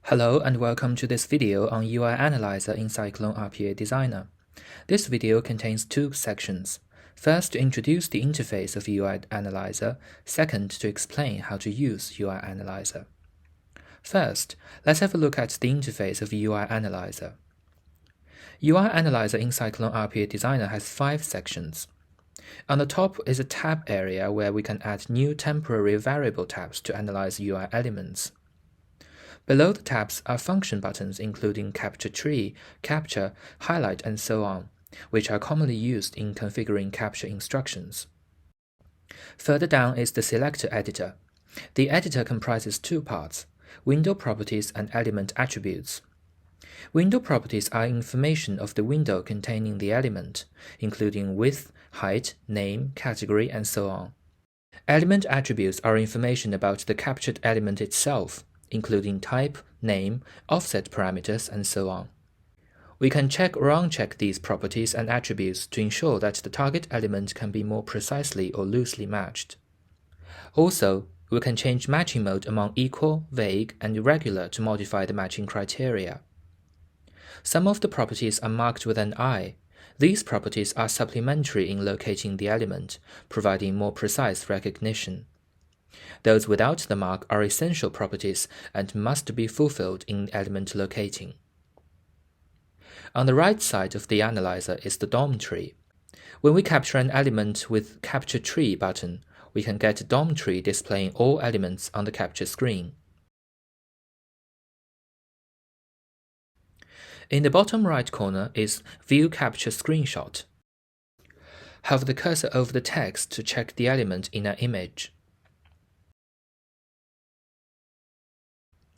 Hello and welcome to this video on UI Analyzer in Cyclone RPA Designer. This video contains two sections. First, to introduce the interface of UI Analyzer. Second, to explain how to use UI Analyzer. First, let's have a look at the interface of UI Analyzer. UI Analyzer in Cyclone RPA Designer has 5 sections. On the top is a tab area where we can add new temporary variable tabs to analyze UI elements. Below the tabs are function buttons including Capture Tree, Capture, Highlight, and so on, which are commonly used in configuring capture instructions. Further down is the Selector Editor. The editor comprises 2 parts, window properties and element attributes. Window properties are information of the window containing the element, including width, height, name, category, and so on. Element attributes are information about the captured element itself, including type, name, offset parameters, and so on. We can check or uncheck these properties and attributes to ensure that the target element can be more precisely or loosely matched. Also, we can change matching mode among equal, vague, and irregular to modify the matching criteria. Some of the properties are marked with an I. These properties are supplementary in locating the element, providing more precise recognition. Those without the mark are essential properties and must be fulfilled in element locating. On the right side of the analyzer is the DOM tree. When we capture an element with Capture Tree button, we can get a DOM tree displaying all elements on the capture screen. In the bottom right corner is View Capture Screenshot. Hover the cursor over the text to check the element in an image.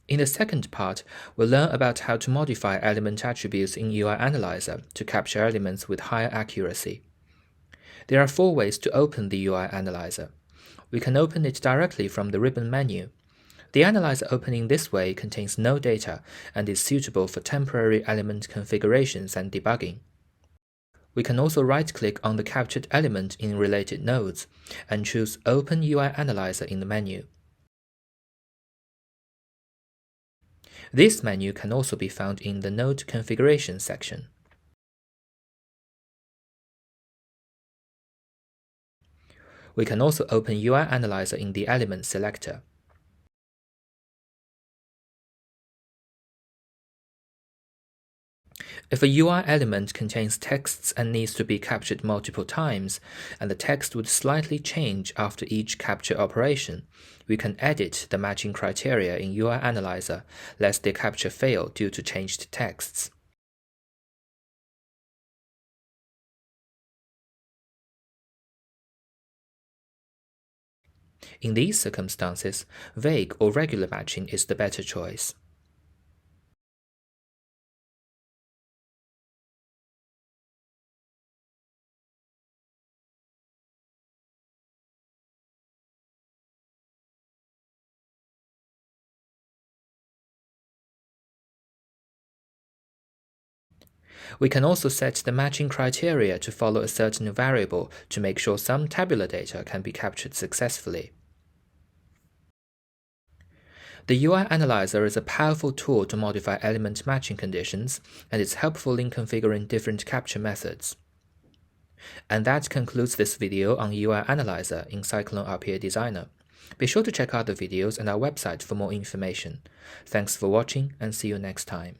In the second part, we'll learn about how to modify element attributes in UI Analyzer to capture elements with higher accuracy. There are 4 ways to open the UI Analyzer. We can open it directly from the ribbon menu. The analyzer opening this way contains no data and is suitable for temporary element configurations and debugging. We can also right-click on the captured element in related nodes and choose Open UI Analyzer in the menu. This menu can also be found in the Node Configuration section. We can also open UI Analyzer in the Element selector. If a UI element contains texts and needs to be captured multiple times, and the text would slightly change after each capture operation, we can edit the matching criteria in UI Analyzer, lest the capture fail due to changed texts. In these circumstances, vague or regular matching is the better choice. We can also set the matching criteria to follow a certain variable to make sure some tabular data can be captured successfully. The UI Analyzer is a powerful tool to modify element matching conditions, and it's helpful in configuring different capture methods. And that concludes this video on UI Analyzer in Cyclone RPA Designer. Be sure to check out the videos and our website for more information. Thanks for watching and see you next time.